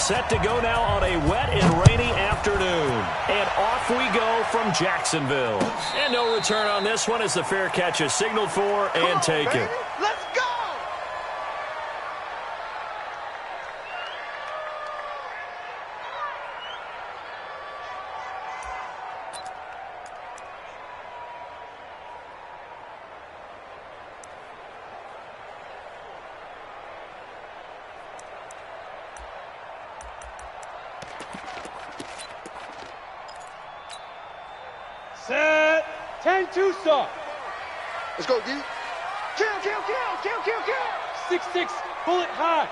Set to go now on a wet and rainy afternoon. And off we go from Jacksonville. And no return on this one as the fair catch is signaled for and taken. Let's go! Set. 10-2 stop. Let's go, D. Kill, kill, kill, kill, kill, kill. 6-6, bullet high.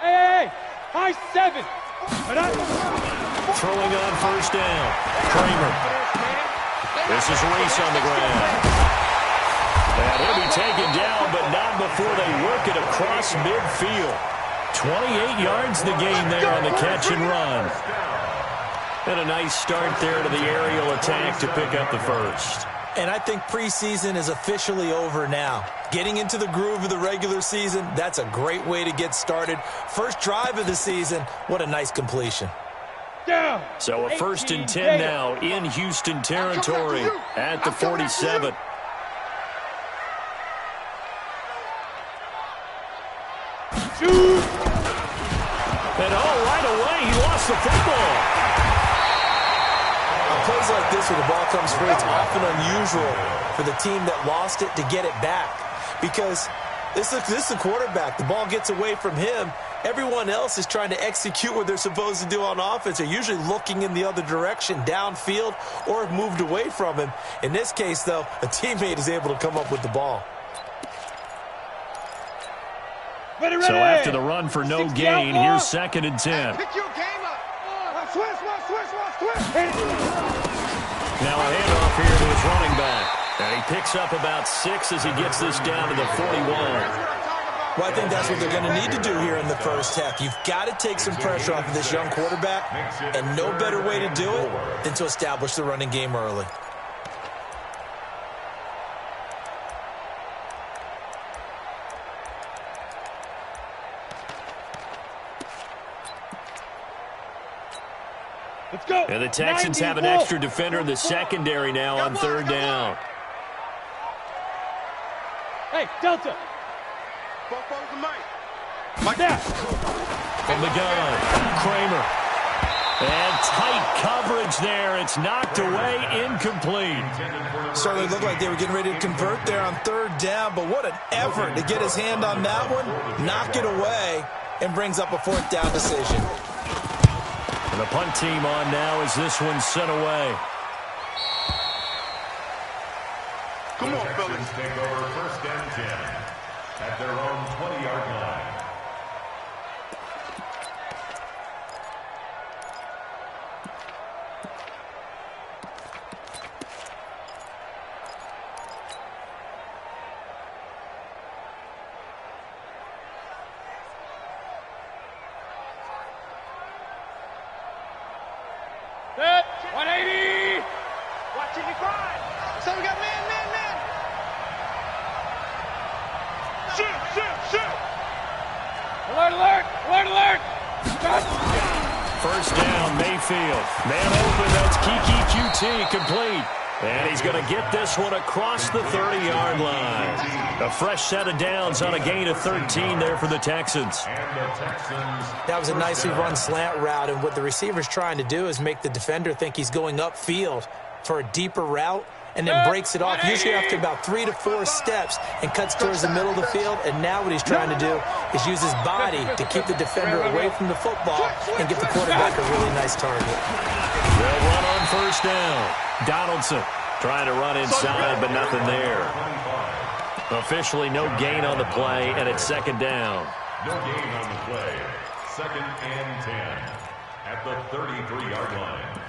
Hey, high 7. Throwing on first down. Kramer. This is Reese on the ground. And he'll be taken down, but not before they work it across midfield. 28 yards the gain there on the catch and run. And a nice start there to the aerial attack to pick up the first. And I think preseason is officially over now. Getting into the groove of the regular season, that's a great way to get started. First drive of the season, what a nice completion. Down. So a 1st and 10 now in Houston territory at the 47. Shoot. And right away, he lost the football. Plays like this where the ball comes free, it's often unusual for the team that lost it to get it back. Because this is the quarterback. The ball gets away from him. Everyone else is trying to execute what they're supposed to do on offense. They're usually looking in the other direction, downfield, or have moved away from him. In this case, though, a teammate is able to come up with the ball. So after the run for no gain, here's 2nd and 10. Pick your game up. Switch. Now a handoff here to his running back. And he picks up about 6 as he gets this down to the 41. Well, I think that's what they're going to need to do here in the first half. You've got to take some pressure off of this young quarterback, and no better way to do it than to establish the running game early. Let's go. And the Texans have an extra defender in the secondary now on 3rd down. Hey, Delta. Mike that. From the gun, Kramer. And tight coverage there. It's knocked away, incomplete. Certainly looked like they were getting ready to convert there on 3rd down, but what an effort to get his hand on that one, knock it away, and brings up a 4th down decision. And the punt team on now as this one's sent away. Come on, fellas. Take over 1st and 10 at their own 20-yard line. Set. 180. Watching you cry. So we got man. Shoot. Alert. First down, Mayfield. Man open, that's Kiki QT, complete. And he's going to get this one across the 30-yard line. A fresh set of downs on a gain of 13 there for the Texans. That was a nicely run slant route, and what the receiver's trying to do is make the defender think he's going upfield for a deeper route, and then breaks it off, usually after about 3 to 4 steps, and cuts towards the middle of the field. And now what he's trying to do is use his body to keep the defender away from the football and give the quarterback a really nice target. They'll run on first down. Donaldson trying to run inside, but nothing there. Officially no gain on the play, and it's 2nd down. No gain on the play. 2nd and 10 at the 33-yard line.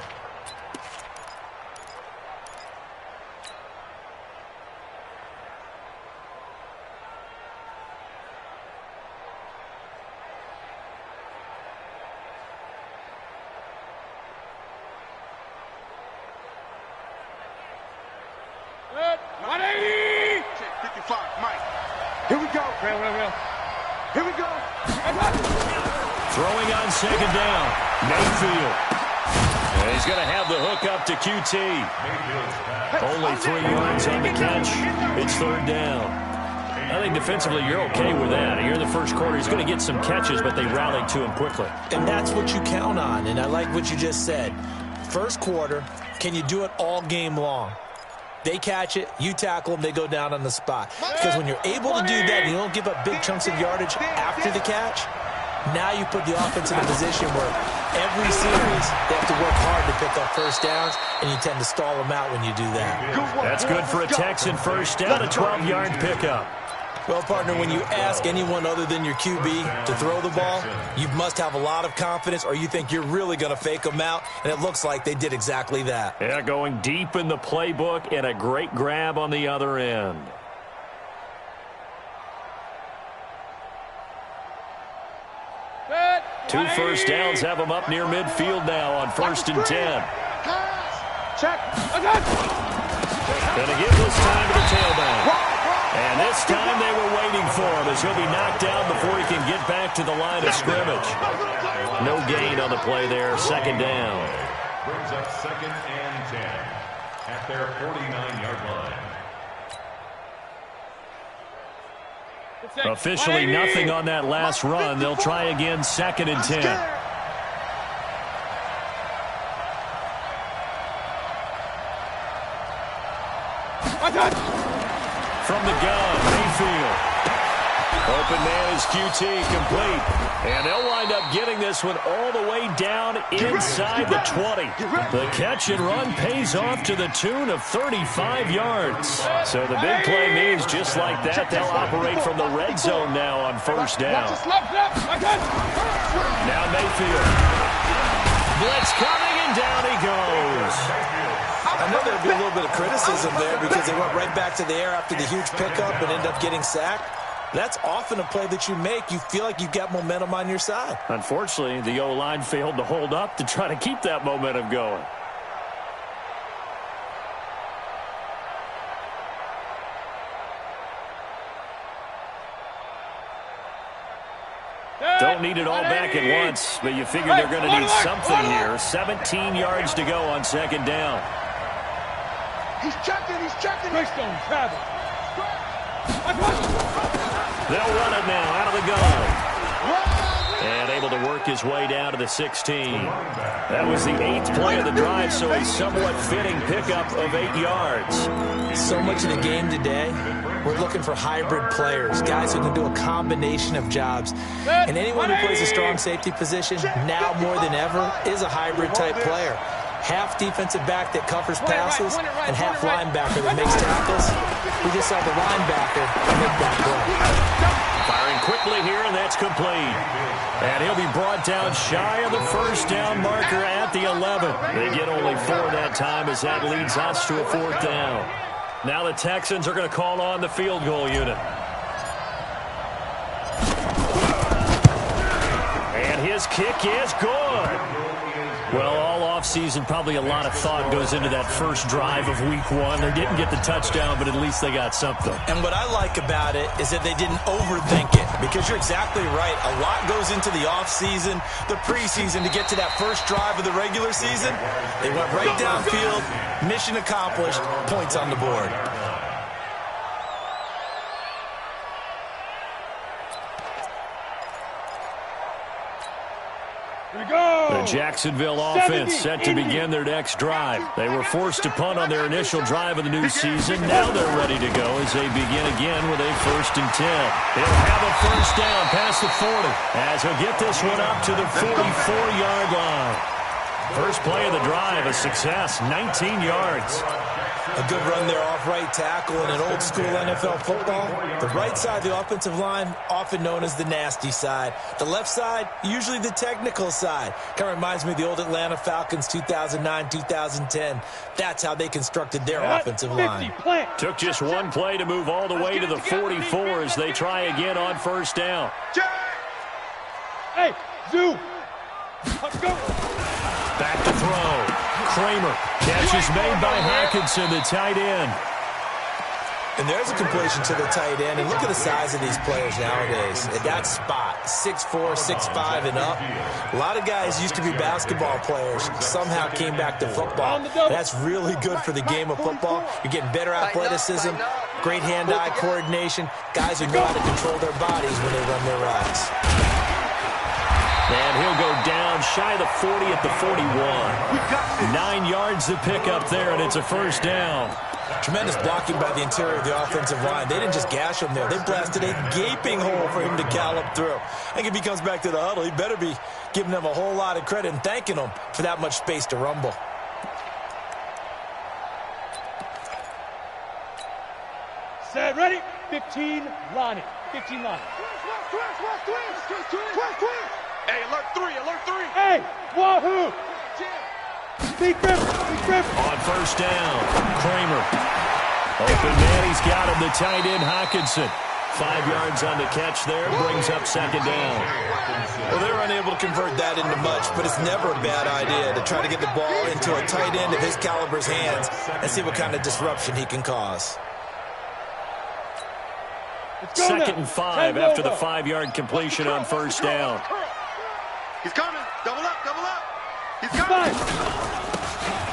Set. 180. Check 55, Mike. Here we go. Real. Here we go. Throwing on second down. Mayfield. And he's going to have the hook up to QT. Only 3 yards on the catch. It's third down. I think defensively you're okay with that. Here in the first quarter, he's going to get some catches, but they rallied to him quickly. And that's what you count on, and I like what you just said. First quarter, can you do it all game long? They catch it, you tackle them, they go down on the spot. Because when you're able to do that and you don't give up big chunks of yardage after the catch, now you put the offense in a position where every series they have to work hard to pick up first downs, and you tend to stall them out when you do that. That's good for a Texan first down, a 12-yard pickup. Well, partner, when you ask anyone other than your QB to throw the ball, you must have a lot of confidence, or you think you're really going to fake them out, and it looks like they did exactly that. Yeah, going deep in the playbook and a great grab on the other end. Two first downs have them up near midfield now on 1st and 10. Check. Going to give this time to the tailback. And this time they were waiting for him as he'll be knocked down before he can get back to the line of scrimmage. No gain on the play there, second down. Brings up 2nd and 10 at their 49-yard line. Officially nothing on that last run. They'll try again, 2nd and 10. From the gun, Mayfield. Open man is QT, complete. And they'll wind up getting this one all the way down inside the 20. The catch and run pays off to the tune of 35 yards. So the big play means just like that, they'll operate from the red zone now on first down. Now Mayfield. Blitz coming, and down he goes. I know there'd be a little bit of criticism there because they went right back to the air after the huge pickup and ended up getting sacked. That's often a play that you make. You feel like you've got momentum on your side. Unfortunately, the O-line failed to hold up to try to keep that momentum going. Don't need it all back at once, but you figure they're going to need something here. 17 yards to go on second down. He's checking. Greystone, Travis. They'll run it now out of the gun. And able to work his way down to the 16. That was the 8th play of the drive, so a somewhat fitting pickup of 8 yards. So much of the game today, we're looking for hybrid players, guys who can do a combination of jobs. And anyone who plays a strong safety position, now more than ever, is a hybrid-type player. Half defensive back that covers passes and half linebacker that makes tackles. We just saw the linebacker make that play. Firing quickly here, and that's complete. And he'll be brought down shy of the first down marker at the 11. They get only 4 that time as that leads us to a 4th down. Now the Texans are going to call on the field goal unit. And his kick is good. Well, all offseason, probably a lot of thought goes into that first drive of week 1. They didn't get the touchdown, but at least they got something. And what I like about it is that they didn't overthink it, because you're exactly right. A lot goes into the offseason, the preseason, to get to that first drive of the regular season. They went right downfield, mission accomplished, points on the board. The Jacksonville offense set to begin their next drive. They were forced to punt on their initial drive of the new season. Now they're ready to go as they begin again with a 1st and 10. He'll have a first down past the 40 as he'll get this one up to the 44-yard line. First play of the drive, a success, 19 yards. A good run there off right tackle in an old-school NFL football. The right side of the offensive line, often known as the nasty side. The left side, usually the technical side. Kind of reminds me of the old Atlanta Falcons 2009-2010. That's how they constructed their offensive line. Took just one play to move all the way to the 44 as they try again on first down. Hey, Zoo. Let's go. Back to throw. Kramer. Catch is made by Hawkinson, the tight end. And there's a completion to the tight end. And look at the size of these players nowadays. At that spot, 6'4", 6'5", and up. A lot of guys used to be basketball players, somehow came back to football. That's really good for the game of football. You're getting better athleticism, great hand-eye coordination, guys who know how to control their bodies when they run their routes. And he'll go down shy of the 40 at the 41. 9 yards to pick up there, and it's a first down. Tremendous blocking by the interior of the offensive line. They didn't just gash him there. They blasted a gaping hole for him to gallop through. I think if he comes back to the huddle, he better be giving them a whole lot of credit and thanking them for that much space to rumble. Set, ready? 15, Lonnie. 15, Lonnie. Hey, alert 3, alert 3. Hey, wahoo! Big grip. On first down, Kramer. Open man, he's got him, the tight end, Hockenson. 5 yards on the catch there, brings up second down. Well, they're unable to convert that into much, but it's never a bad idea to try to get the ball into a tight end of his caliber's hands and see what kind of disruption he can cause. Second and 5 after the 5-yard completion on first down. He's coming. Double up, double up. He's coming.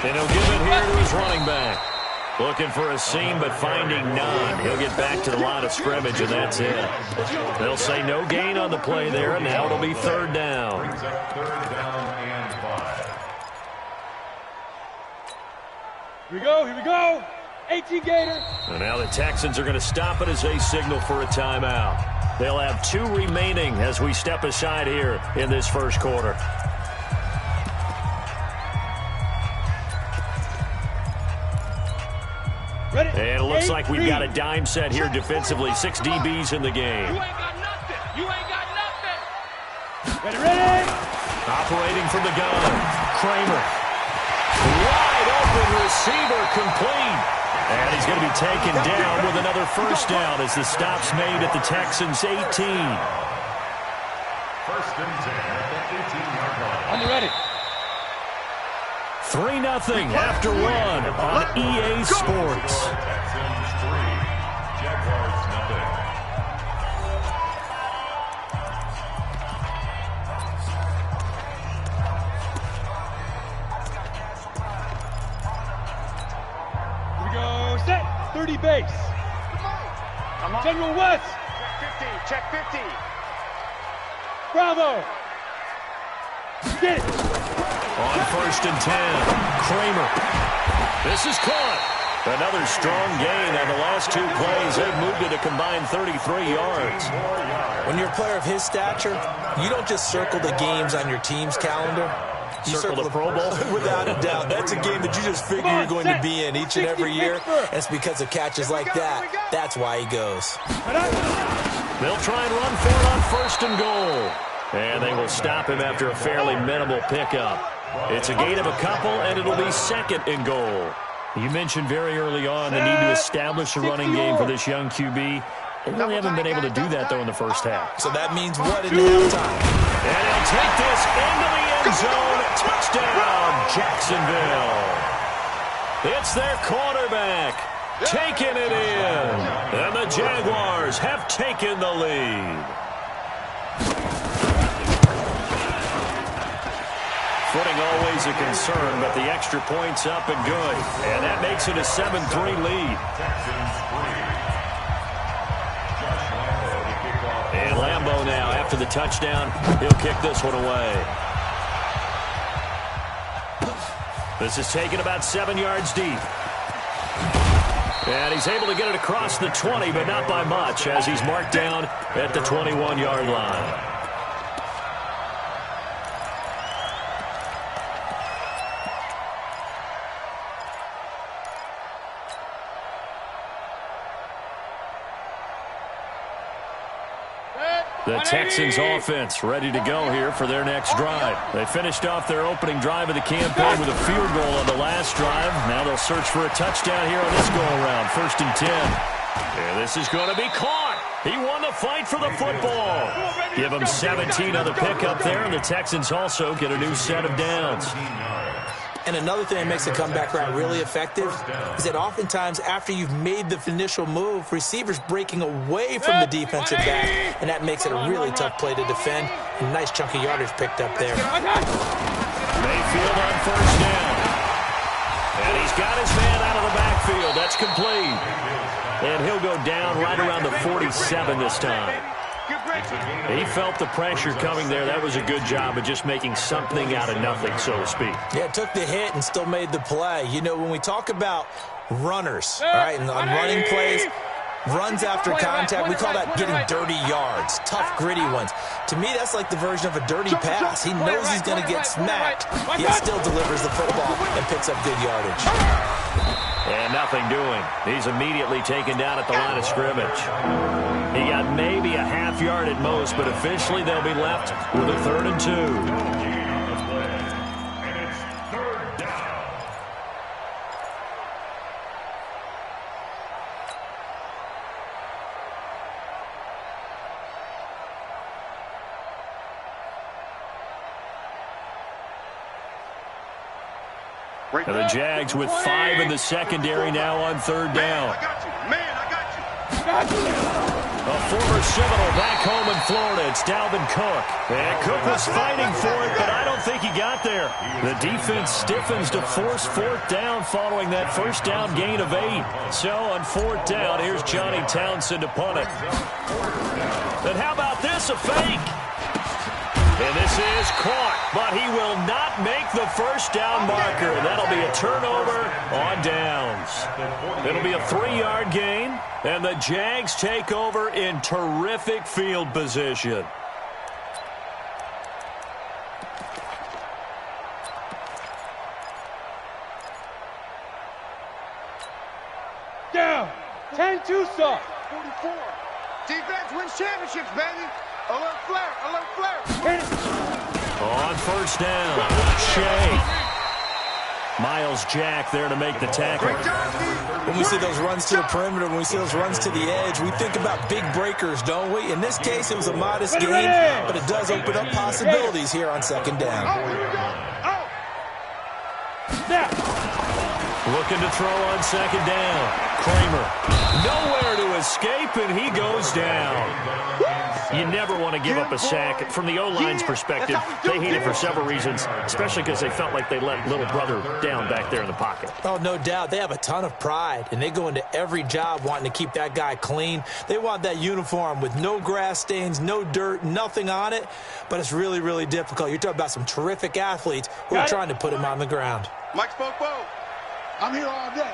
And he'll give it here to his running back. Looking for a seam, but finding none. He'll get back to the line of scrimmage, and that's it. They'll say no gain on the play there, and now it'll be third down. Brings up third down and 5. Here we go. 18 Gator. And now the Texans are going to stop it as they signal for a timeout. They'll have 2 remaining as we step aside here in this first quarter. Ready? And it looks like we've got a dime set here defensively. 6 DBs in the game. You ain't got nothing. Ready? Operating from the gun, Kramer. Wide open receiver, complete. And he's going to be taken down with another first down as the stop's made at the Texans' 18. First and 10 at the 18-yard line. On the ready. 3-0 after 1 on EA Sports. Texans 3, Jaguars 0. Here we go. Set. 30 base. General West. Check 50. Bravo. Get it. On first and 10, Kramer. This is caught. Another strong gain on the last 2 plays. They've moved it a combined 33 yards. When you're a player of his stature, you don't just circle the games on your team's calendar. You Circle the Pro Bowl? Without a doubt. That's a game that you just figure you're going to be in each and every year. And it's because of catches like that. That's why he goes. They'll try and run for it on first and goal. And they will stop him after a fairly minimal pickup. It's a gain of a couple, and it'll be second and goal. You mentioned very early on the need to establish a running game for this young QB. They really haven't been able to do that, though, in the first half. So that means what in halftime? And he'll take this into the end zone. Touchdown, Jacksonville. It's their quarterback taking it in. And the Jaguars have taken the lead. Footing always a concern, but the extra point's up and good. And that makes it a 7-3 lead. And Lambeau now, after the touchdown, he'll kick this one away. This is taken about 7 yards deep. And he's able to get it across the 20, but not by much, as he's marked down at the 21-yard line. The Texans offense ready to go here for their next drive. They finished off their opening drive of the campaign with a field goal on the last drive. Now they'll search for a touchdown here on this go-around. First and 10. And this is going to be caught. He won the fight for the football. Give him 17 on the pickup there, and the Texans also get a new set of downs. And another thing that makes a comeback route really effective is that oftentimes after you've made the initial move, receivers breaking away from the defensive back, and that makes it a really tough play to defend. A nice chunk of yardage picked up there. Mayfield on first down. And he's got his man out of the backfield. That's complete. And he'll go down right around the 47 this time. He felt the pressure coming there. That was a good job of just making something out of nothing, so to speak. Yeah, took the hit and still made the play. You know, when we talk about runners, all right, and on running plays, runs after contact, we call that getting dirty yards, tough, gritty ones. To me, that's like the version of a dirty pass. He knows he's going to get smacked, yet still delivers the football and picks up good yardage. And nothing doing. He's immediately taken down at the line of scrimmage. He got maybe a half yard at most, but officially they'll be left with a 3rd and 2. And it's 3rd down. And the Jags with 5 in the secondary now on 3rd down. I got you. Man, I got you. A former Seminole back home in Florida. It's Dalvin Cook. And Cook was fighting for it, but I don't think he got there. The defense stiffens to force 4th down following that first down gain of 8. So on 4th down, here's Johnny Townsend to punt it. And how about this, a fake? And this is caught, but he will not make the first down marker. That'll be a turnover on downs. It'll be a 3-yard gain, and the Jags take over in terrific field position. Down. 10 Tucson. 44. Defense wins championships, baby. Alert flare, alert flare. On first down, Shea. Miles Jack there to make the tackle. When we see those runs to the perimeter, when we see those runs to the edge, we think about big breakers, don't we? In this case, it was a modest gain, but it does open up possibilities here on 2nd down. Looking to throw on 2nd down. Kramer. Nowhere to escape, and he goes down. You never want to give up a sack. From the O-line's perspective, they hate it for several reasons, especially because they felt like they let little brother down back there in the pocket. Oh, no doubt. They have a ton of pride, and they go into every job wanting to keep that guy clean. They want that uniform with no grass stains, no dirt, nothing on it, but it's really, really difficult. You're talking about some terrific athletes who are trying to put him on the ground. Mike spoke. I'm here all day.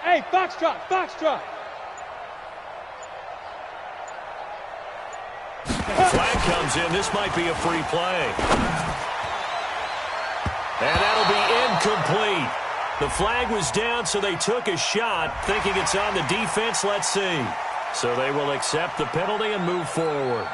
Hey, Foxtrot, Foxtrot. Flag comes in. This might be a free play. And that'll be incomplete. The flag was down, so they took a shot, thinking it's on the defense. Let's see. So they will accept the penalty and move forward.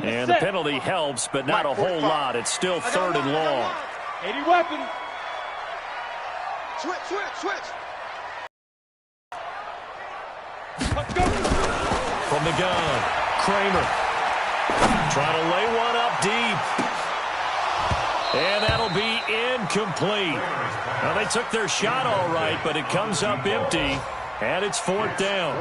And the penalty helps, but not a whole lot. It's still 3rd and long. 80 weapon. Switch. Let's go. From the gun, Kramer. Trying to lay one up deep. And that'll be incomplete. Now, they took their shot all right, but it comes up empty. And it's 4th down.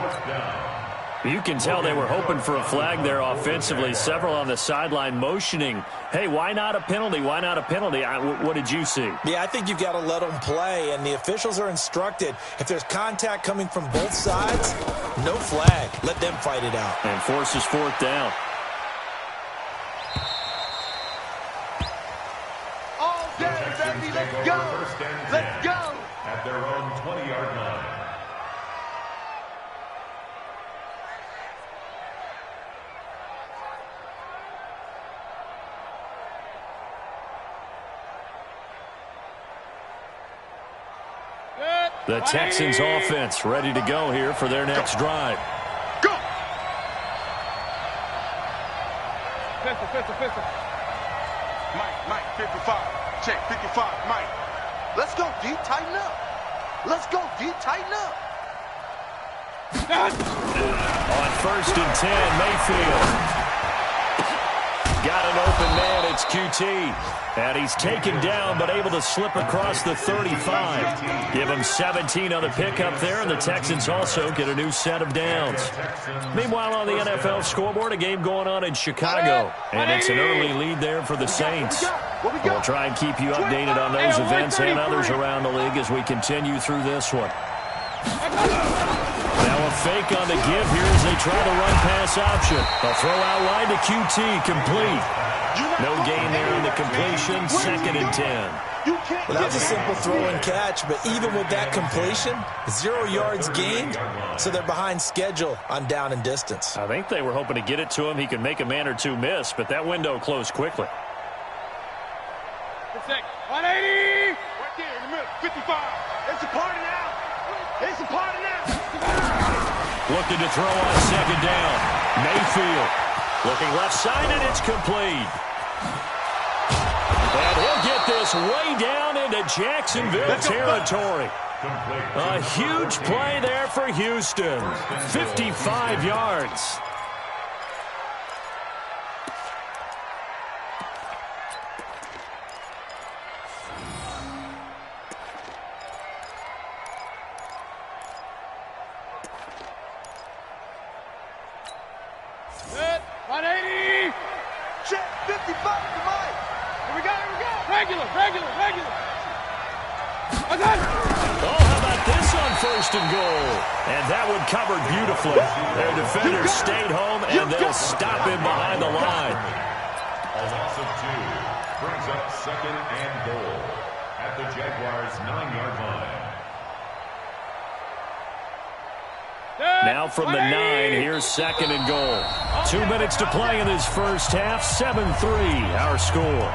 You can tell they were hoping for a flag there offensively. Several on the sideline motioning, hey, why not a penalty? Why not a penalty? What did you see? Yeah, I think you've got to let them play, and the officials are instructed. If there's contact coming from both sides, no flag. Let them fight it out. And forces 4th down. All day, baby. Let's go. Let's go. At their own 20-yard line. Good. The Texans offense ready to go here for their next drive. Go! Pistol. Mike, 55. Check, 55, Mike. Let's go, D. Tighten up. Let's go, D. Tighten up. On 1st and 10, Mayfield. Got an open man, it's QT. And he's taken down, but able to slip across the 35. Give him 17 on the pickup there, and the Texans also get a new set of downs. Meanwhile, on the NFL scoreboard, a game going on in Chicago. And it's an early lead there for the Saints. We'll try and keep you updated on those events and others around the league as we continue through this one. Now a fake on the give here as they try the run-pass option. A throw out line to QT, complete. No gain there on the completion, 2nd and 10. Well, that was a simple throw and catch, but even with that completion, 0 yards gained, so they're behind schedule on down and distance. I think they were hoping to get it to him. He could make a man or two miss, but that window closed quickly. 180! Right there in the middle, 55. It's a party now. It's a party now. Looking to throw on 2nd down. Mayfield looking left side, and it's complete. And he'll get this way down into Jacksonville territory. A huge play there for Houston. 55 yards. Set. 180! Check, 55 to Mike. Here we go. Regular. Oh, how about this on 1st and goal? And that one covered beautifully. Their defenders stayed home, and they'll stop him behind the line. A loss of 2 brings up 2nd and goal at the Jaguars' 9-yard line. Now from the 9, here's 2nd and goal. 2 minutes to play in this first half. 7-3, our score.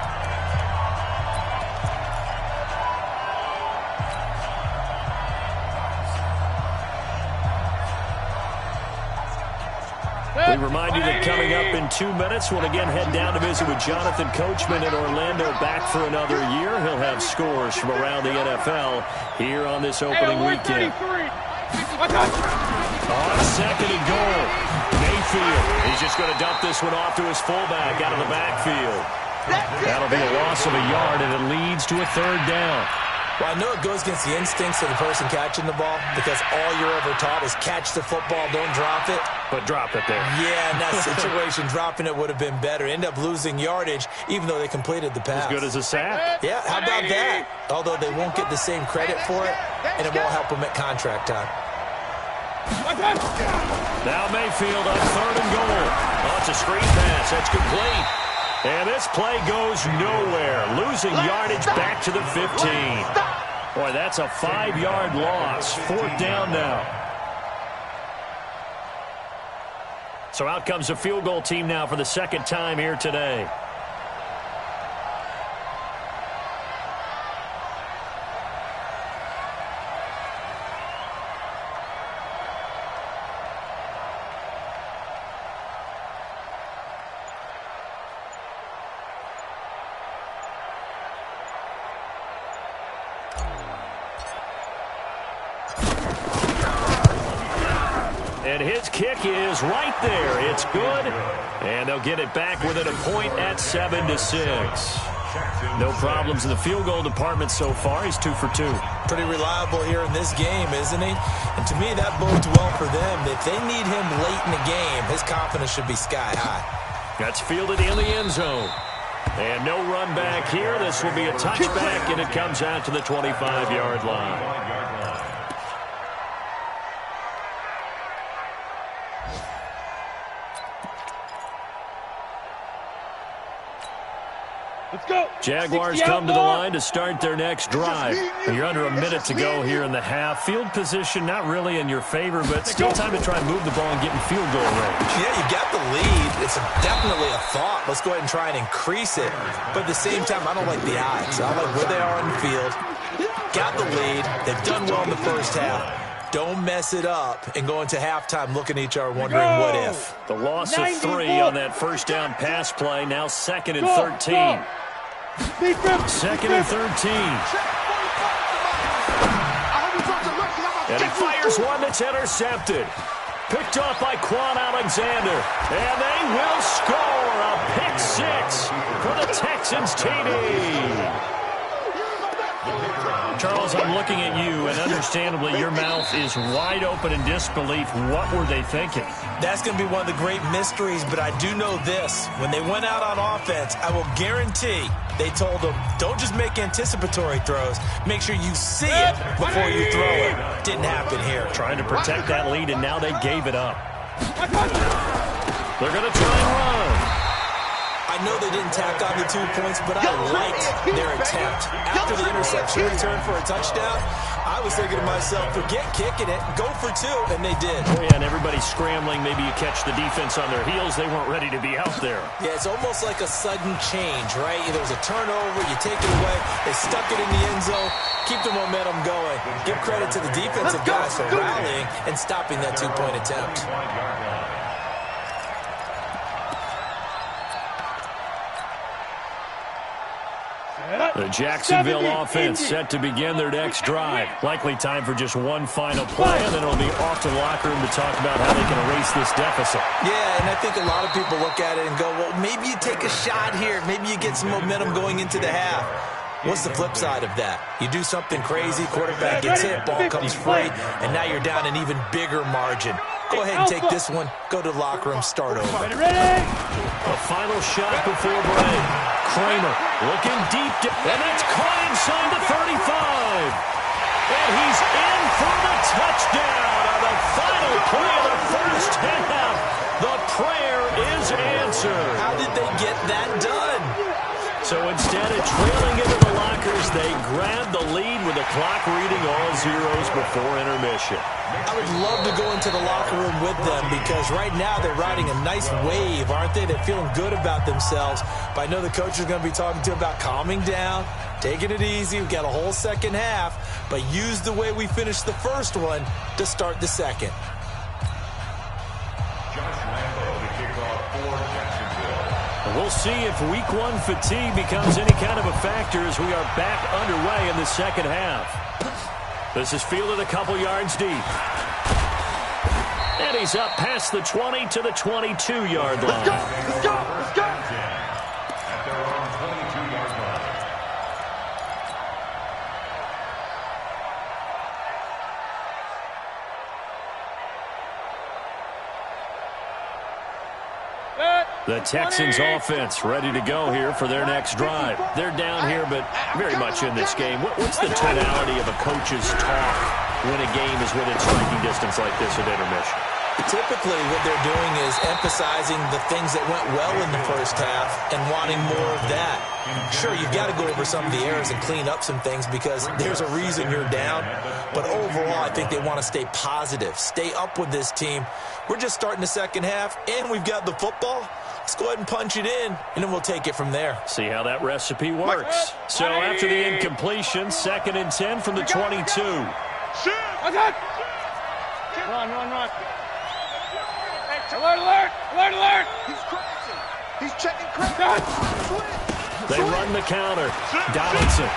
We remind you that coming up in 2 minutes, we'll again head down to visit with Jonathan Coachman in Orlando, back for another year. He'll have scores from around the NFL here on this opening weekend. On 2nd and goal, Mayfield. He's just going to dump this one off to his fullback out of the backfield. That'll be a loss of a yard, and it leads to a 3rd down. Well, I know it goes against the instincts of the person catching the ball because all you're ever taught is catch the football, don't drop it. But drop it there. Yeah, in that situation, dropping it would have been better. End up losing yardage, even though they completed the pass. As good as a sack. Yeah, how about that? Although they won't get the same credit for it, and it won't help them at contract time. Now Mayfield on 3rd and goal. Oh, it's a screen pass. That's complete. And this play goes nowhere. Losing yardage back to the 15. Boy, that's a 5-yard loss. 4th down now. So out comes the field goal team now for the 2nd time here today. And his kick is right there. It's good. And they'll get it back within a point at 7-6. No problems in the field goal department so far. He's 2 for 2. Pretty reliable here in this game, isn't he? And to me, that bodes well for them. If they need him late in the game, his confidence should be sky high. That's fielded in the end zone. And no run back here. This will be a touchback, and it comes out to the 25-yard line. Let's go. Jaguars come to the line to start their next drive. You're under a minute to go here in the half. Field position not really in your favor, but still time to try and move the ball and get in field goal range. Yeah, you got the lead. It's definitely a thought. Let's go ahead and try and increase it. But at the same time, I don't like the odds. I like where they are on the field. got the lead. They've done well in the first half. Don't mess it up and go into halftime looking at each other wondering what if. The loss of 3 on that first down pass play. Now 2nd and 13. 2nd and 13. And he fires one that's intercepted. Picked off by Quan Alexander. And they will score a pick 6 for the Texans TD. Charles, I'm looking at you, and understandably your mouth is wide open in disbelief. What were they thinking? That's going to be one of the great mysteries, but I do know this. When they went out on offense, I will guarantee they told them, don't just make anticipatory throws. Make sure you see it before you throw it. Didn't happen here. Trying to protect that lead, and now they gave it up. They're going to try and run. I know they didn't tack on the 2 points, but I liked their attempt. After the interception return for a touchdown, I was thinking to myself, forget kicking it, go for 2, and they did. Oh, yeah, and everybody's scrambling. Maybe you catch the defense on their heels. They weren't ready to be out there. Yeah, it's almost like a sudden change, right? There was a turnover, you take it away, they stuck it in the end zone, keep the momentum going. Give credit to the defensive guys for rallying and stopping that 2-point attempt. The Jacksonville offense set to begin their next drive. Likely time for just one final play, and then it'll be off to the locker room to talk about how they can erase this deficit. Yeah, and I think a lot of people look at it and go, well, maybe you take a shot here. Maybe you get some momentum going into the half. What's the flip side of that? You do something crazy, quarterback gets hit, ball comes free, and now you're down an even bigger margin. Go ahead and take this one, go to the locker room, start over. A final shot before break. Kramer looking deep, and that's caught inside the 35. And he's in for the touchdown on the final play of the first half. The prayer is answered. How did they get that done? So instead of trailing into the lockers, they grabbed the lead with the clock reading all zeros before intermission. I would love to go into the locker room with them because right now they're riding a nice wave, aren't they? They're feeling good about themselves. But I know the coach is going to be talking to them about calming down, taking it easy. We've got a whole second half, but use the way we finished the first one to start the second. We'll see if week 1 fatigue becomes any kind of a factor as we are back underway in the second half. This is fielded a couple yards deep. And he's up past the 20 to the 22-yard line. Let's go! Let's go! Let's go! At their own 22-yard line. The Texans offense ready to go here for their next drive. They're down here, but very much in this game. What's the tonality of a coach's talk when a game is within striking distance like this at intermission? Typically, what they're doing is emphasizing the things that went well in the first half and wanting more of that. Sure, you've got to go over some of the errors and clean up some things because there's a reason you're down. But overall, I think they want to stay positive, stay up with this team. We're just starting the second half, and we've got the football. Let's go ahead and punch it in, and then we'll take it from there. See how that recipe works. So after the incompletion, 2nd and 10 from the 22. Run. Alert, alert! Alert, alert! He's crashing. He's checking crash. They run the counter. Donaldson.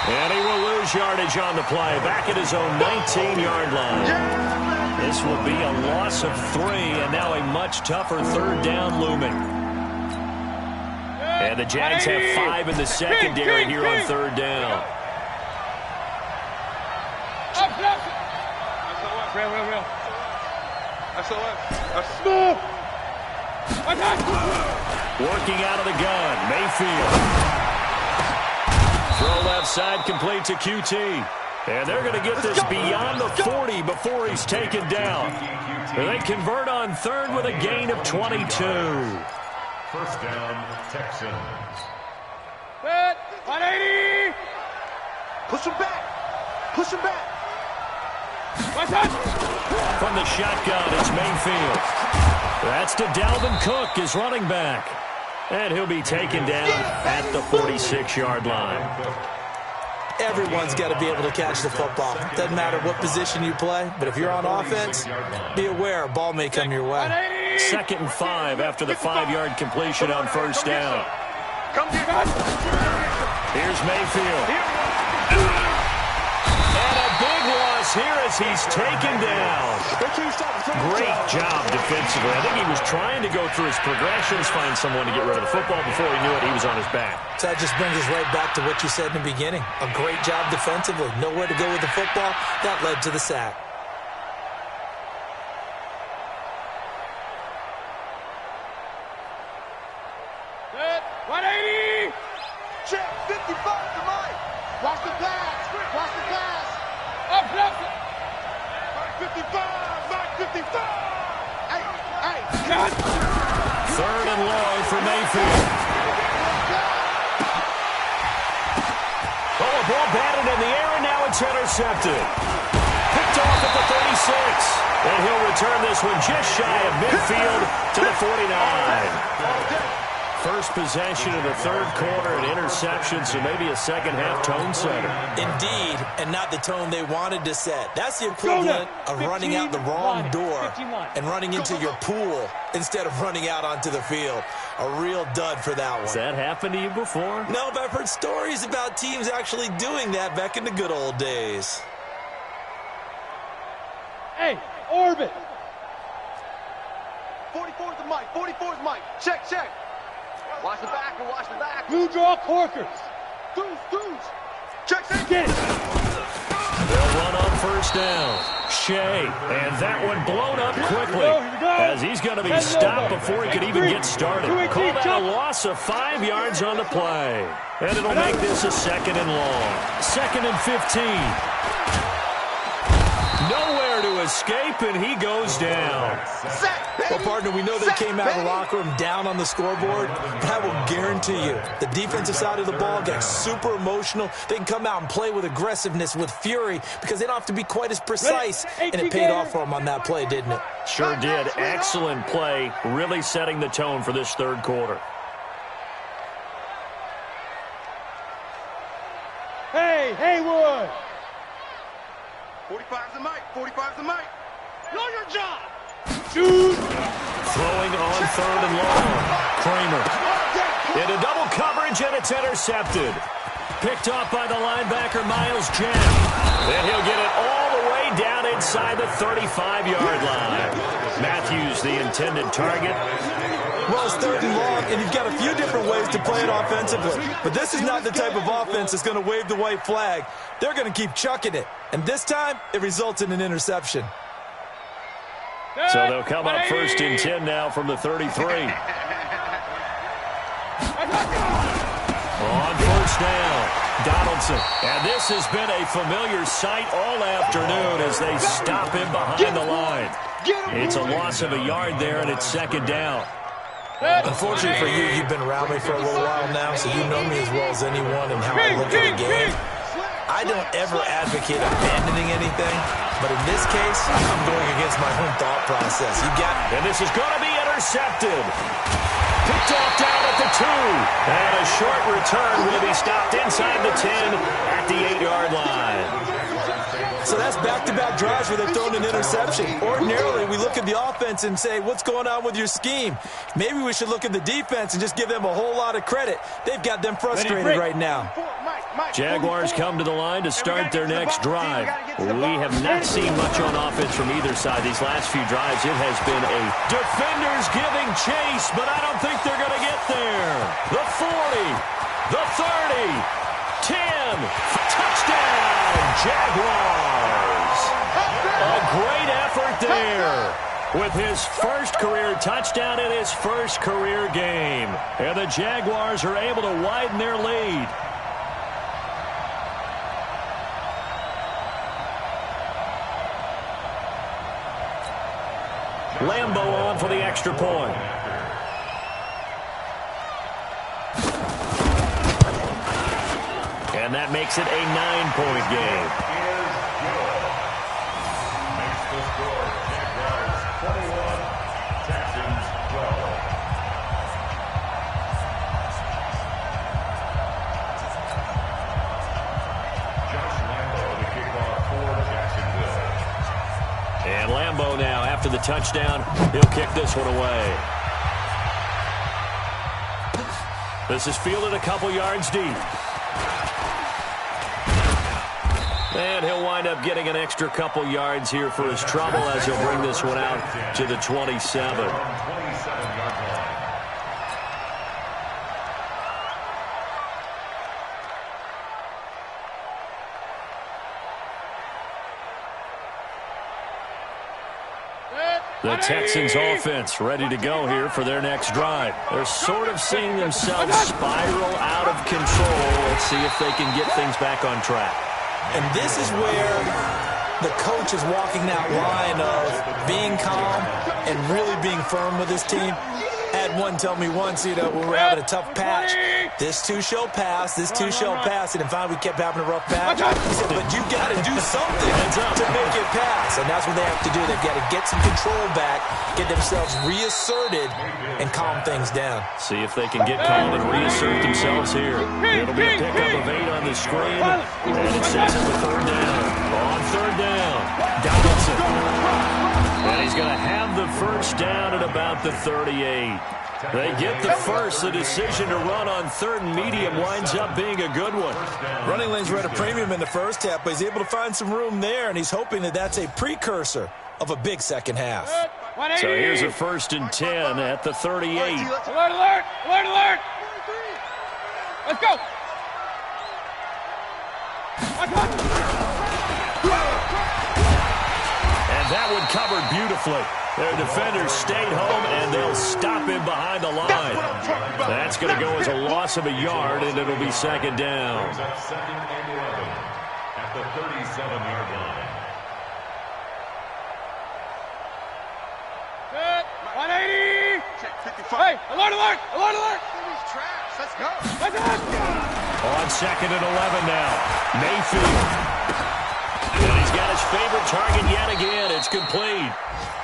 And he will lose yardage on the play. Back at his own 19-yard line. This will be a loss of 3, and now a much tougher 3rd down looming. And the Jags have 5 in the secondary here on 3rd down. Real. SOS. Working out of the gun, Mayfield. Throw left side complete to QT. And they're going to get this beyond the 40 before he's taken down. And they convert on 3rd with a gain of 22. First down, Texans. 180! Push him back. Push him back. From the shotgun, it's Mayfield. That's to Dalvin Cook, his running back. And he'll be taken down at the 46-yard line. Everyone's got to be able to catch the football. Doesn't matter what position you play, but if you're on offense, be aware a ball may come your way. 2nd and 5 after the 5-yard completion on first down. Here's Mayfield. And a big loss here as he's taken down. Great job defensively. I think he was trying to go through his progressions, find someone to get rid of the football. Before he knew it, he was on his back. So that just brings us right back to what you said in the beginning. A great job defensively. Nowhere to go with the football. That led to the sack. Set. 180. Check. 55 to Mike. Watch the pass. Watch the pass. Up, up. Mike 55. Mike 55. Hey, hey. Cut. 3rd and long for Mayfield. Oh, a ball batted in the air, and now it's intercepted. Picked off at the 36. And he'll return this one just shy of midfield to the 49. First possession of the 3rd quarter, an interception, so maybe a second-half tone setter. Indeed, and not the tone they wanted to set. That's the equivalent of running out the wrong door and running into your pool instead of running out onto the field. A real dud for that one. Has that happened to you before? No, but I've heard stories about teams actually doing that back in the good old days. Hey, orbit. 44 to Mike. 44 is Mike. Check, check. Watch the back and watch the back. Blue draw corkers. Deuce. Check, check. Get it. They'll run on first down. Shea, and that one blown up quickly Here we go. as he's going to be stopped before he could even get started. Call that a loss of 5 yards on the play. And it'll make this a 2nd and long. 2nd and 15. Nowhere to escape, and he goes down. Well, partner, we know they came out of the locker room down on the scoreboard, but I will guarantee you the defensive side of the ball got super emotional. They can come out and play with aggressiveness, with fury, because they don't have to be quite as precise, and it paid off for them on that play, didn't it? Sure did. Excellent play, really setting the tone for this 3rd quarter. Hey, Haywood. 45's the Mike. 45's the Mike. Know your job. Shoot. Throwing on 3rd and long. Kramer. Into double coverage, and it's intercepted. Picked off by the linebacker, Miles Jack. Then he'll get it all the way down inside the 35-yard line. Matthews, the intended target. Well, it's 3rd and long, and you've got a few different ways to play it offensively. But this is not the type of offense that's going to wave the white flag. They're going to keep chucking it. And this time, it results in an interception. So they'll come up 1st and 10 now from the 33. On first down, Donaldson. And this has been a familiar sight all afternoon as they stop him behind the line. It's a loss of a yard there, and it's 2nd down. Unfortunately for you, you've been around me for a little while now, so you know me as well as anyone and how I look at a game. I don't ever advocate abandoning anything, but in this case, I'm going against my own thought process. You got it. And this is going to be intercepted. Picked off down at the 2. And a short return will be stopped inside the 10 at the 8-yard line. So that's back-to-back drives where they've thrown an interception. Ordinarily, we look at the offense and say, what's going on with your scheme? Maybe we should look at the defense and just give them a whole lot of credit. They've got them frustrated right now. Jaguars come to the line to start their next drive. We have not seen much on offense from either side these last few drives. It has been a defenders giving chase, but I don't think they're going to get there. The 40, the 30, 10, touchdown, Jaguars. A great effort there with his first career touchdown in his first career game. And the Jaguars are able to widen their lead. Lambeau on for the extra point. And that makes it a 9-point game. Makes the score Jaguars 21, Texans 12. the touchdown. He'll kick this one away. This is fielded a couple yards deep. And he'll wind up getting an extra couple yards here for his trouble as he'll bring this one out to the 27. The Texans offense ready to go here for their next drive. They're sort of seeing themselves spiral out of control. Let's see if they can get things back on track. And this is where the coach is walking that line of being calm and really being firm with his team. I had one tell me once, when we were having a tough patch, this too shall pass, this too shall pass, and finally we kept having a rough patch. He said, but you got to do something to make it pass, and that's what they have to do. They've got to get some control back, get themselves reasserted, and calm things down. See if they can get calm and reassert themselves here. It'll be a pickup of 8 on the screen, and it sets up a third down. On third down, Donaldson. And he's going to have the first down at about the 38. They get the first. The decision to run on third and medium winds up being a good one. Running lanes were at a premium in the first half, but he's able to find some room there, and he's hoping that that's a precursor of a big second half. So here's a 1st and 10 at the 38. Alert, alert, alert, alert. Let's go. And that one covered beautifully. Their defenders stayed home, and they'll stop him behind the line. That's going to go as a loss of a yard, and it'll be second down. Second and 11 at the 37-yard line. 180. Check 55. Hey, alert, alert, alert, alert. Let's go. On second and 11 now. Mayfield. And he's got his favorite target yet again. It's complete.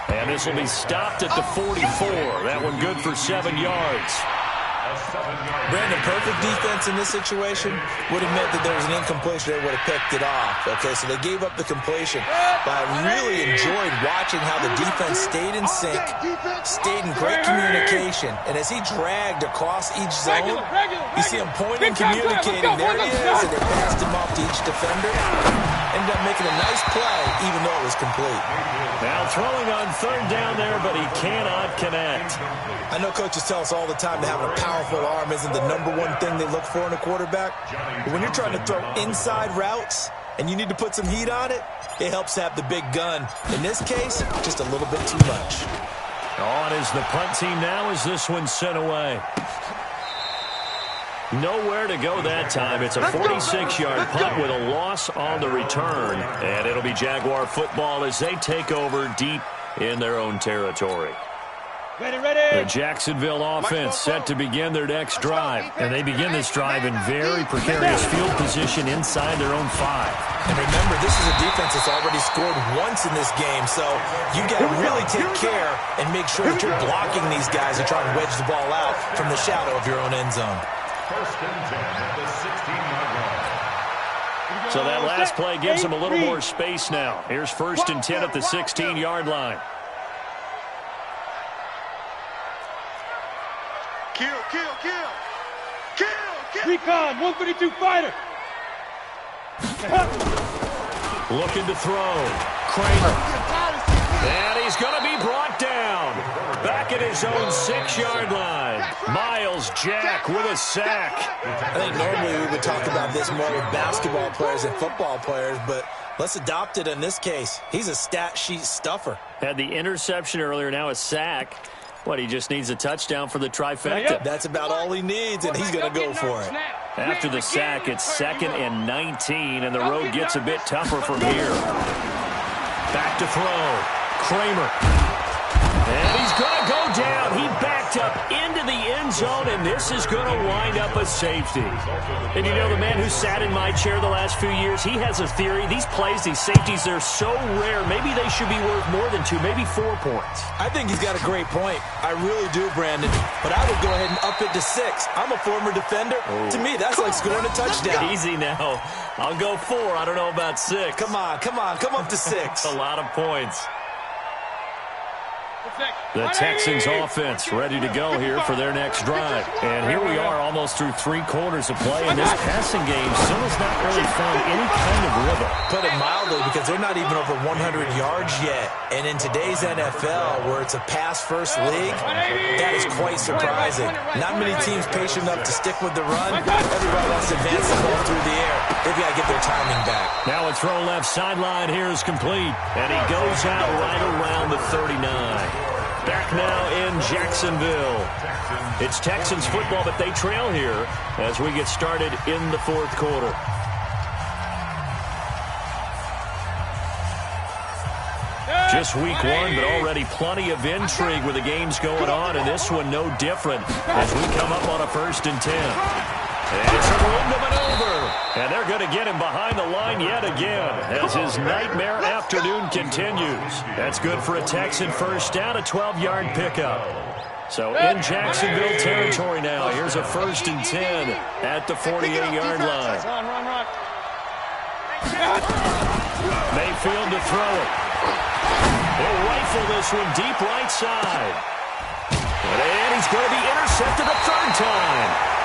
And this will be stopped at the 44. That one good for 7 yards. Brandon, perfect defense in this situation would have meant that there was an incompletion. They would have picked it off. Okay, so they gave up the completion. But I really enjoyed watching how the defense stayed in sync, stayed in great communication. And as he dragged across each zone, you see him pointing, communicating. There he is, and they passed him off to each defender. Ended up making a nice play, even though it was complete. Now throwing on third down there, but he cannot connect. I know coaches tell us all the time that having a powerful arm isn't the #1 thing they look for in a quarterback. But when you're trying to throw inside routes and you need to put some heat on it, it helps to have the big gun. In this case, just a little bit too much. On is the punt team now as this one's sent away. Nowhere to go that time. It's a 46-yard punt with a loss on the return. And it'll be Jaguar football as they take over deep in their own territory. Ready, ready. The Jacksonville offense set to begin their next drive. And they begin this drive in very precarious field position inside their own 5. And remember, this is a defense that's already scored once in this game, so you got to really take care and make sure that you're blocking these guys and trying to wedge the ball out from the shadow of your own end zone. First and 10 at the 16-yard line. So that last play gives them a little more space now. Here's 1st and 10 at the 16-yard line. Kill, kill, kill. Kill, kill. Recon, 132 fighter. Looking to throw. Kramer. And he's going to be brought down. Back at his own 6-yard line. Miles Jack with a sack. I think normally we would talk about this more with basketball players and football players, but let's adopt it in this case. He's a stat sheet stuffer. Had the interception earlier, now a sack. What, he just needs a touchdown for the trifecta. That's about all he needs, and he's going to go for it. After the sack, it's 2nd and 19, and the road gets a bit tougher from here. Back to throw. Kramer. And he's going to go down. He backed up into the end zone, and this is going to wind up a safety. And you know, the man who sat in my chair the last few years, he has a theory. These plays, these safeties, they're so rare. Maybe they should be worth more than 2, maybe 4 points. I think he's got a great point. I really do, Brandon. But I would go ahead and up it to 6. I'm a former defender. To me, that's like scoring a touchdown. Easy now. I'll go 4. I don't know about 6. Come on, come up to 6. A lot of points. The Texans offense ready to go here for their next drive. And here we are almost through 3 quarters of play, and this passing game still has not really found any kind of rhythm. Put it mildly, because they're not even over 100 yards yet. And in today's NFL, where it's a pass-first league, that is quite surprising. Not many teams patient enough to stick with the run. Everybody wants to advance the ball through the air. They've got to get their timing back. Now a throw left sideline here is complete, and he goes out right around the 39. Back now in Jacksonville. It's Texans football, but they trail here as we get started in the 4th quarter. Just week 1, but already plenty of intrigue with the games going on, and this one no different as we come up on a 1st and 10. And it's a room to maneuver. And they're going to get him behind the line yet again as his nightmare afternoon continues. That's good for a Texan first down, a 12-yard pickup. So in Jacksonville territory now, here's a 1st and 10 at the 48-yard line. Run. Mayfield to throw it. He'll rifle this one deep right side. And he's going to be intercepted a 3rd time.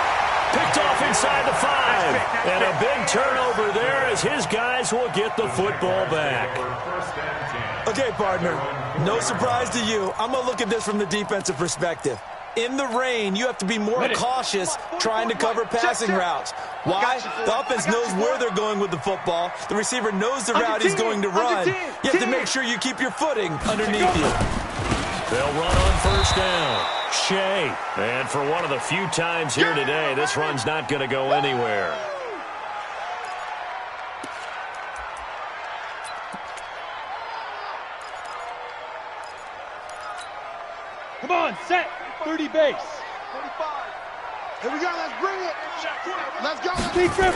Picked off inside the 5. And a big turnover there as his guys will get the football back. Okay, partner, no surprise to you. I'm going to look at this from the defensive perspective. In the rain, you have to be more cautious trying to cover passing routes. Why? The offense knows where they're going with the football. The receiver knows the route he's going to run. You have to make sure you keep your footing underneath you. They'll run on 1st down. Shea. And for one of the few times here today, this run's not going to go anywhere. Come on, set. 30 base. 45. Here we go. Let's bring it. Let's go. Big trip.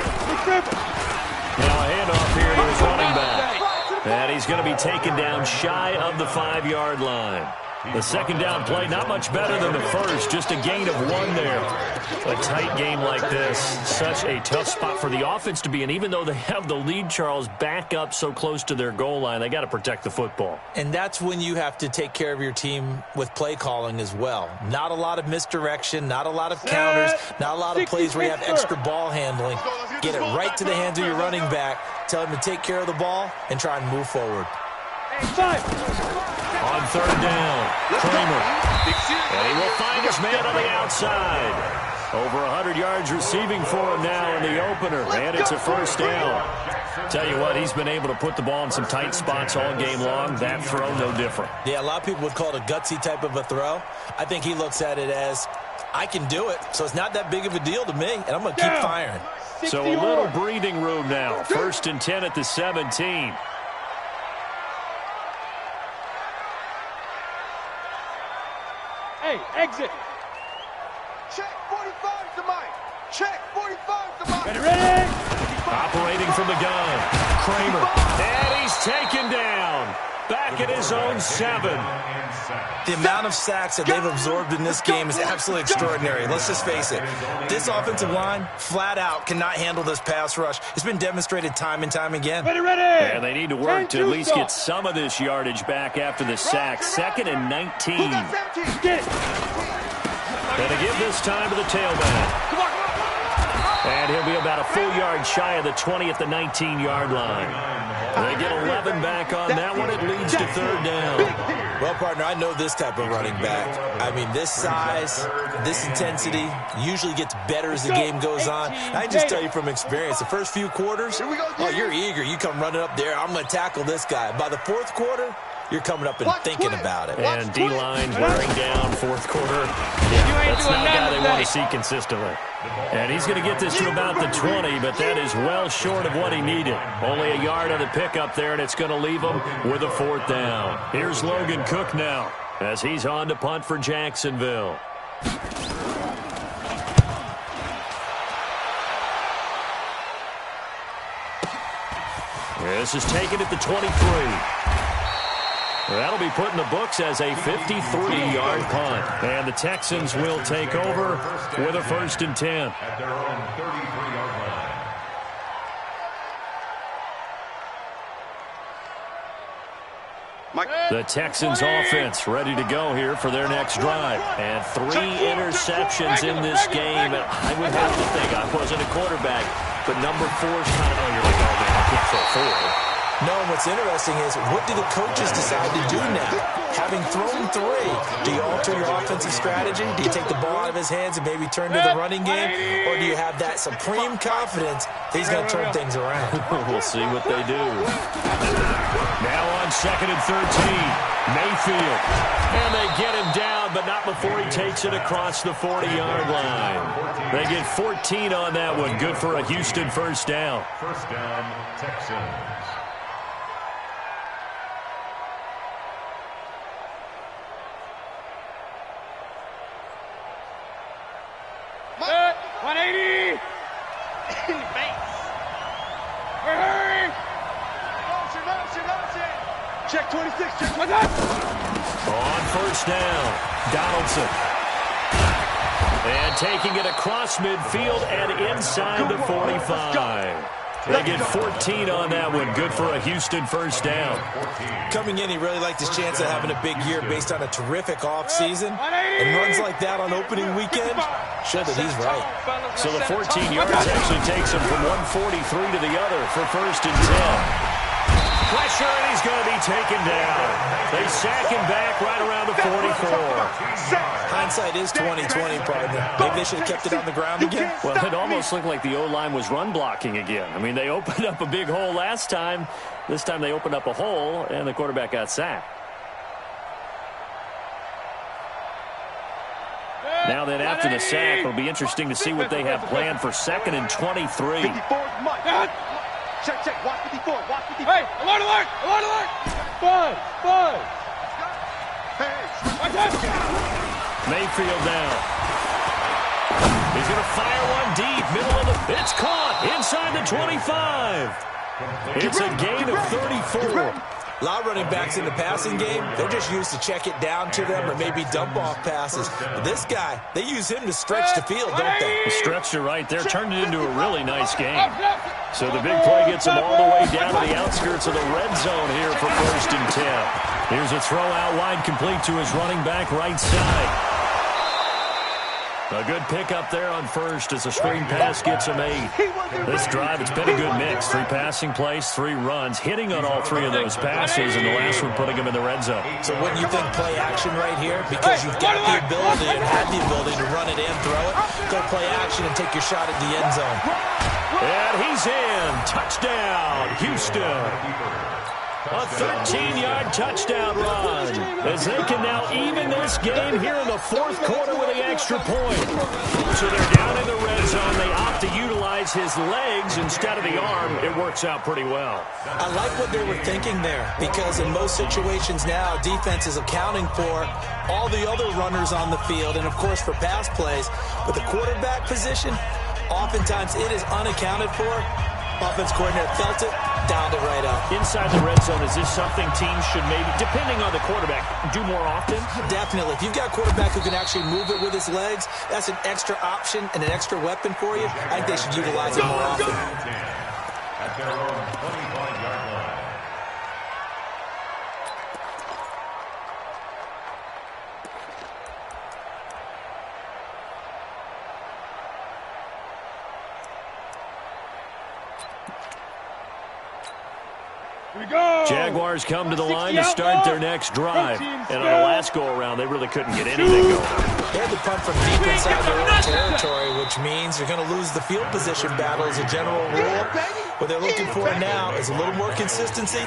Now a handoff here to his running back. And he's going to be taken down shy of the 5-yard line. The 2nd down play, not much better than the first, just a gain of 1 there. A tight game like this, such a tough spot for the offense to be in. Even though they have the lead, Charles, back up so close to their goal line, they got to protect the football. And that's when you have to take care of your team with play calling as well. Not a lot of misdirection, not a lot of counters, not a lot of plays where you have extra ball handling. Get it right to the hands of your running back, tell him to take care of the ball, and try and move forward. 5. On 3rd down, Kramer. And he will find his man on the outside. Over 100 yards receiving for him now in the opener. And it's a 1st down. Tell you what, he's been able to put the ball in some tight spots all game long. That throw, no different. Yeah, a lot of people would call it a gutsy type of a throw. I think he looks at it as, I can do it, so it's not that big of a deal to me, and I'm going to keep firing. So a little breathing room now. 1st and 10 at the 17. Hey, exit. Check 45 to Mike. Check 45 to Mike. Ready? Operating from the gun. Kramer. And he's taken down. Back at his own 7. The amount of sacks that they've absorbed in this game is absolutely extraordinary. Let's just face it. This offensive line, flat out, cannot handle this pass rush. It's been demonstrated time and time again. Ready. And they need to work to at least get some of this yardage back after the sack. 2nd and 19. Get it. And to give this time to the tailback. And he'll be about a full yard shy of the 20 at the 19-yard line. They get 11 back on that one. It leads to 3rd down. Well, partner, I know this type of running back. I mean, this size, this intensity usually gets better as the game goes on. I can just tell you from experience, the first few quarters, oh, you're eager. You come running up there, I'm going to tackle this guy. By the 4th quarter, you're coming up and thinking about it. And D-line's wearing down 4th quarter. Yeah, that's not a guy they want to see consistently. And he's going to get this to about the 20, but that is well short of what he needed. Only a yard of the pickup there, and it's going to leave him with a 4th down. Here's Logan Cook now as he's on to punt for Jacksonville. This is taken at the 23. That'll be put in the books as a 53-yard punt. And the Texans will take over with a 1st and 10. At their own 33-yard line. The Texans offense ready to go here for their next drive. And 3 interceptions in this game. I would have to think, I wasn't a quarterback, but number 4 is kind of, you're like, oh man, I can't throw 4. No, what's interesting is, what do the coaches decide to do now? Having thrown 3, do you alter your offensive strategy? Do you take the ball out of his hands and maybe turn to the running game? Or do you have that supreme confidence that he's going to turn things around? We'll see what they do. Now on 2nd and 13, Mayfield. And they get him down, but not before he takes it across the 40-yard line. They get 14 on that one. Good for a Houston first down. First down, Texans. Set, 180. In the face. Hurry. Motion. Check 26. Check 26. On first down, Donaldson. And taking it across midfield and inside the 45. They get 14 on that one. Good for a Houston first down. Coming in, he really liked his chance of having a big year based on a terrific offseason. And runs like that on opening weekend show that he's right. So the 14 yards actually takes him from 143 to the other for first and 10. Pressure, and he's going to be taken down. They sack him back right around the 44. Hindsight is 20/20, partner. Maybe they should have kept it on the ground again. Well, it almost looked like the O-line was run blocking again. I mean, they opened up a big hole last time. This time they opened up a hole, and the quarterback got sacked. Now then, after the sack, it'll be interesting to see what they have planned for 2nd and 23. 54, Mike. Check. Watch 54. Hey, alert. 5. Mayfield down. He's going to fire one deep, middle of the... It's caught inside the 25. It's a gain of 34. A lot of running backs in the passing game, they're just used to check it down to them or maybe dump off passes. But this guy, they use him to stretch the field, don't they? The stretch it right there, turned it into a really nice game. So the big play gets him all the way down to the outskirts of the red zone here for first and 10. Here's a throw out wide, complete to his running back right side. A good pickup there on first as a screen pass gets him 8. This drive, it's been a good mix. 3 passing plays, 3 runs, hitting on all 3 of those passes, and the last one putting him in the red zone. So wouldn't you think play action right here? Because you've got the ability and had the ability to run it and throw it. Go play action and take your shot at the end zone. And he's in. Touchdown, Houston. A 13-yard touchdown run as they can now even this game here in the 4th quarter with the extra point. So they're down in the red zone. They opt to utilize his legs instead of the arm. It works out pretty well. I like what they were thinking there because in most situations now, defense is accounting for all the other runners on the field and, of course, for pass plays. But the quarterback position, oftentimes it is unaccounted for. Offense coordinator felt it, dialed it right up. Inside the red zone, is this something teams should maybe, depending on the quarterback, do more often? Definitely. If you've got a quarterback who can actually move it with his legs, that's an extra option and an extra weapon for you. I think they should utilize it more often. At their own 25-yard line. Jaguars come to the line to start their next drive. And on the last go-around, they really couldn't get anything going. They had to punt from deep inside their own territory, which means you're going to lose the field position battle as a general rule. What they're looking for now is a little more consistency,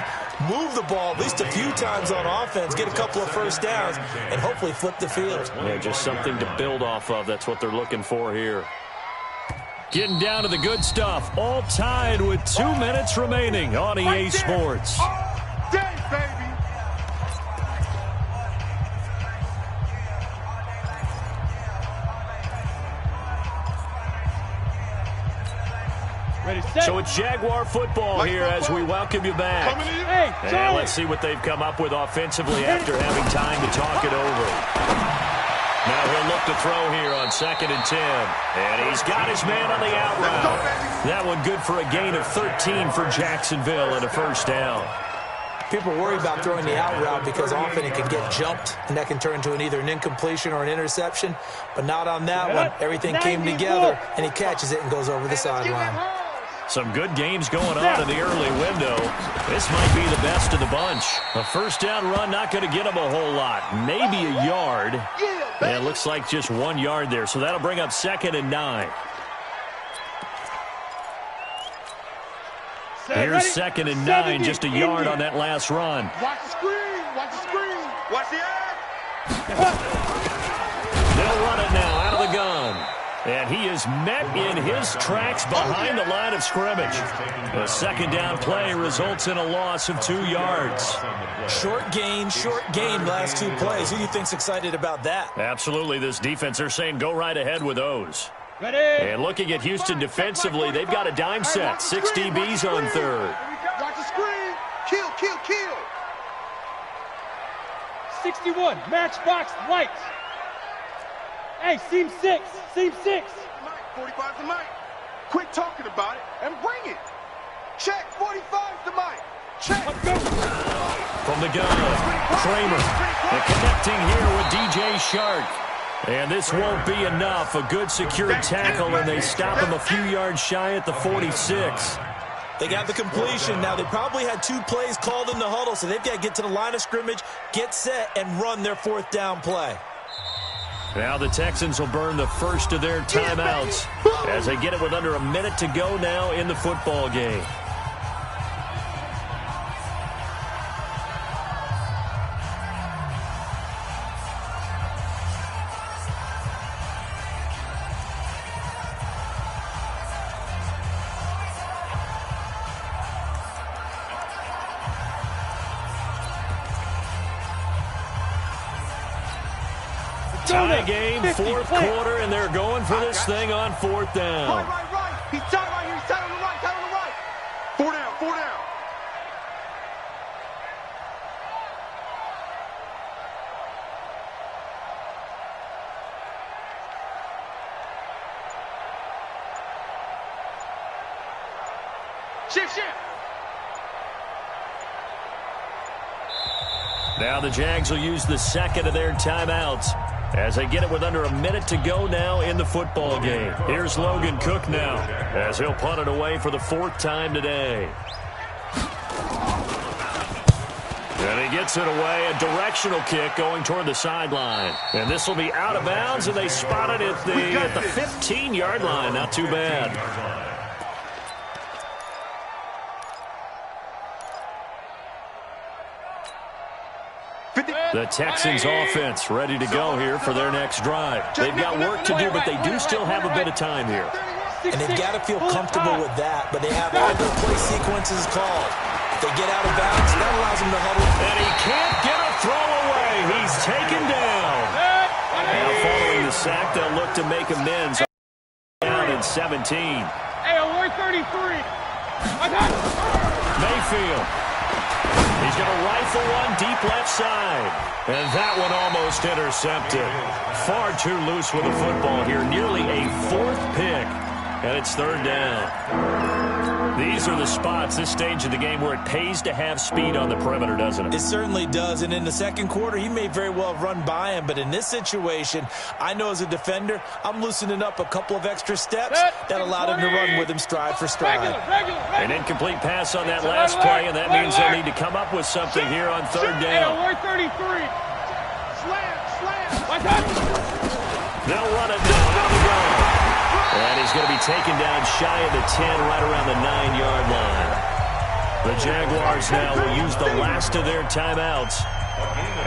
move the ball at least a few times on offense, get a couple of first downs, and hopefully flip the field. Yeah, just something to build off of. That's what they're looking for here. Getting down to the good stuff. All tied with 2 minutes remaining on EA Sports. So it's Jaguar football here as we welcome you back. And let's see what they've come up with offensively after having time to talk it over. Now he'll look to throw here on 2nd and 10. And he's got his man on the out route. That one good for a gain of 13 for Jacksonville and a first down. People worry about throwing the out route because often it can get jumped, and that can turn into either an incompletion or an interception. But not on that one. Everything came together, and he catches it and goes over the sideline. Some good games going on in the early window. This might be the best of the bunch. A first down run, not going to get him a whole lot. Maybe a yard. Yeah, it looks like just 1 yard there. So that'll bring up 2nd and 9. Here's 2nd and 9, just a yard on that last run. Watch the screen. Watch the screen. Watch the ad. They'll run it now out of the gun. And he is met in his tracks behind the line of scrimmage. The 2nd down play results in a loss of 2 yards. Short gain last 2 plays. Who do you think's excited about that? Absolutely. This defense are saying go right ahead with those. Ready. And looking at Houston defensively, they've got a dime set. 6 DBs on 3rd. Watch the screen. Kill, kill, kill. 61, matchbox lights. Hey, seam 6, seam 6. Mike, 45's the Mike. Quit talking about it and bring it. Check, 45's the Mike. Check. Let's go. From the gun, Kramer. And connecting here with DJ Shark. And this won't be enough. A good secure tackle, and they stop him a few yards shy at the 46. They got the completion. Now, they probably had 2 plays called in the huddle, so they've got to get to the line of scrimmage, get set, and run their 4th down play. Now the Texans will burn the first of their timeouts as they get it with under a minute to go now in the football game. Tie game, 4th quarter, and they're going for this thing on 4th down. Right. He's tied right here. He's tied on the right. Tied on the right. 4 down, 4 down. Shift. Now the Jags will use the 2nd of their timeouts as they get it with under a minute to go now in the football game. Here's Logan Cook now as he'll punt it away for the 4th time today. And he gets it away, a directional kick going toward the sideline. And this will be out of bounds, and they spot it at the 15-yard line. Not too bad. The Texans offense ready to go here for their next drive. They've got work to do, but they do still have a bit of time here. And they've got to feel comfortable with that, but they have all their play sequences called. If they get out of bounds, that allows them to huddle. And he can't get a throw away. He's taken down. Now following the sack, they'll look to make amends. Down in 17. Hey, award 33. Mayfield. He's going to rifle one deep left side. And that one almost intercepted. Far too loose with the football here. Nearly a 4th pick. And it's 3rd down. These are the spots, this stage of the game, where it pays to have speed on the perimeter, doesn't it? It certainly does. And in the 2nd quarter, he may very well have run by him. But in this situation, I know as a defender, I'm loosening up a couple of extra steps that allowed him to run with him stride for stride. An incomplete pass on that last play, and that means they'll need to come up with something here on 3rd down. Award 33. Slam. They'll run it down on the goal. And he's going to be taken down shy of the 10, right around the 9-yard line. The Jaguars now will use the last of their timeouts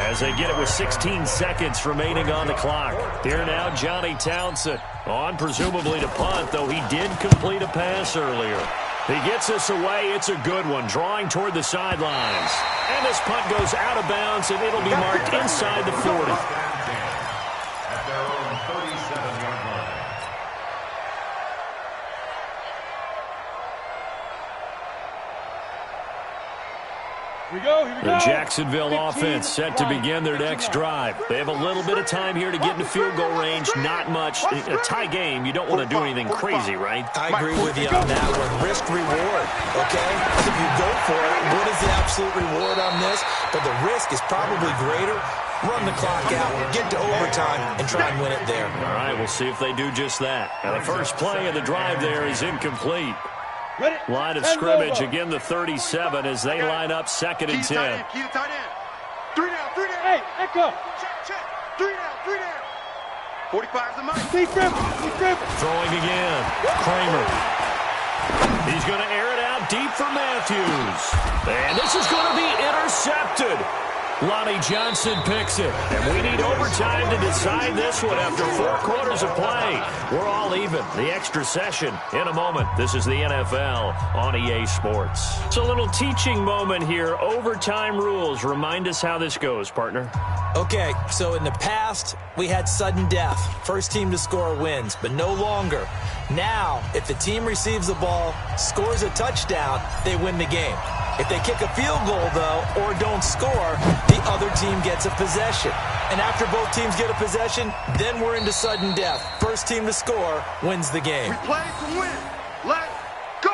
as they get it with 16 seconds remaining on the clock. Here now, Johnny Townsend on presumably to punt, though he did complete a pass earlier. He gets this away. It's a good one, drawing toward the sidelines. And this punt goes out of bounds, and it'll be marked inside the 40. At their own 37-yard line. Here we go. The Jacksonville offense set to begin their next drive. They have a little bit of time here to get into field goal range. Not much. A tie game, you don't want to do anything crazy, right? I agree with you on that one. Risk reward, okay? If you go for it, what is the absolute reward on this, but the risk is probably greater. Run the clock out, get to overtime, and try and win it there. All right, we'll see if they do just that. Now, the first play of the drive there is incomplete. Line of scrimmage, again the 37 as they line up 2nd and 10. Key to tight end. 3 down, 3 down. Hey, echo. Check. 3 down, 3 down. 45's the Mike. Keep dribbling. Throwing again. Kramer. He's going to air it out deep for Matthews. And this is going to be intercepted. Lonnie Johnson picks it. And we need overtime to decide this one after 4 quarters of play. We're all even. The extra session in a moment. This is the NFL on EA Sports. It's a little teaching moment here. Overtime rules. Remind us how this goes, partner. Okay, so in the past, we had sudden death. First team to score wins, but no longer. Now, if the team receives the ball, scores a touchdown, they win the game. If they kick a field goal, though, or don't score, the other team gets a possession. And after both teams get a possession, then we're into sudden death. First team to score wins the game. We play to win. Let's go.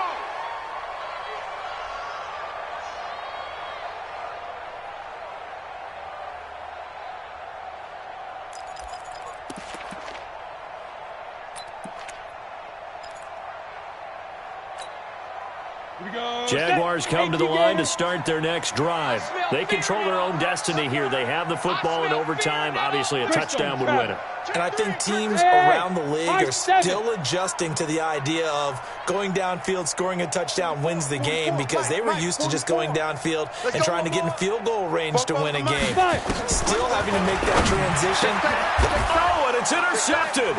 Jaguars come to the line to start their next drive. They control their own destiny here. They have the football in overtime. Obviously, a touchdown would win it. And I think teams around the league are still adjusting to the idea of going downfield, scoring a touchdown wins the game, because they were used to just going downfield and trying to get in field goal range to win a game. Still having to make that transition. Oh, and it's intercepted.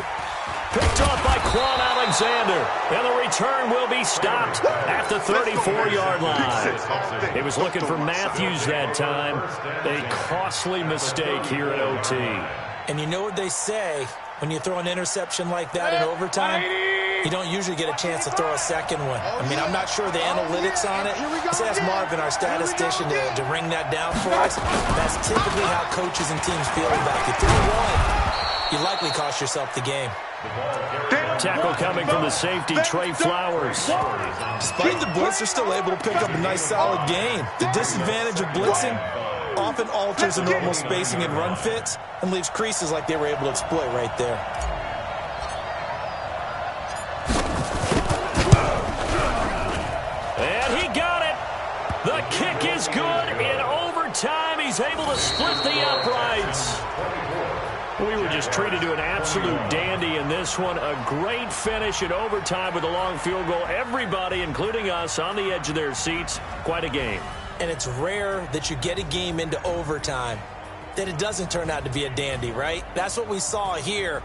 Picked off by Quan Alexander. And the return will be stopped at the 34-yard line. It was looking for Matthews that time. A costly mistake here at OT. And you know what they say, when you throw an interception like that in overtime, you don't usually get a chance to throw a second one. I mean, I'm not sure the analytics on it. Let's ask Marvin, our statistician, to ring that down for us. That's typically how coaches and teams feel about you. 3-1, you likely cost yourself the game. Tackle coming from the safety, Trey Flowers. Despite the blitz, they're still able to pick up a nice, solid gain. The disadvantage of blitzing often alters the normal spacing and run fits and leaves creases like they were able to exploit right there. And he got it. The kick is good. In overtime, he's able to split the uprights. We were just treated to an absolute dandy in this one. A great finish in overtime with a long field goal. Everybody, including us, on the edge of their seats. Quite a game. And it's rare that you get a game into overtime that it doesn't turn out to be a dandy, right? That's what we saw here.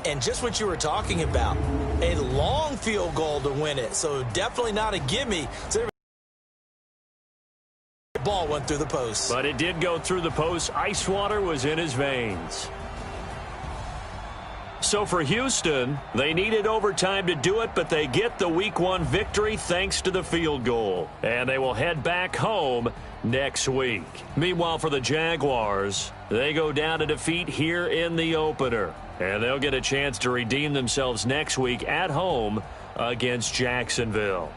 And just what you were talking about, a long field goal to win it. So definitely not a gimme. So the ball went through the post. But it did go through the post. Ice water was in his veins. So for Houston, they needed overtime to do it, but they get the Week 1 victory thanks to the field goal. And they will head back home next week. Meanwhile, for the Jaguars, they go down to defeat here in the opener. And they'll get a chance to redeem themselves next week at home against Jacksonville.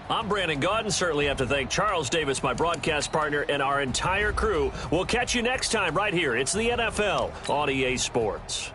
I'm Brandon Gaudin. Certainly have to thank Charles Davis, my broadcast partner, and our entire crew. We'll catch you next time right here. It's the NFL on EA Sports.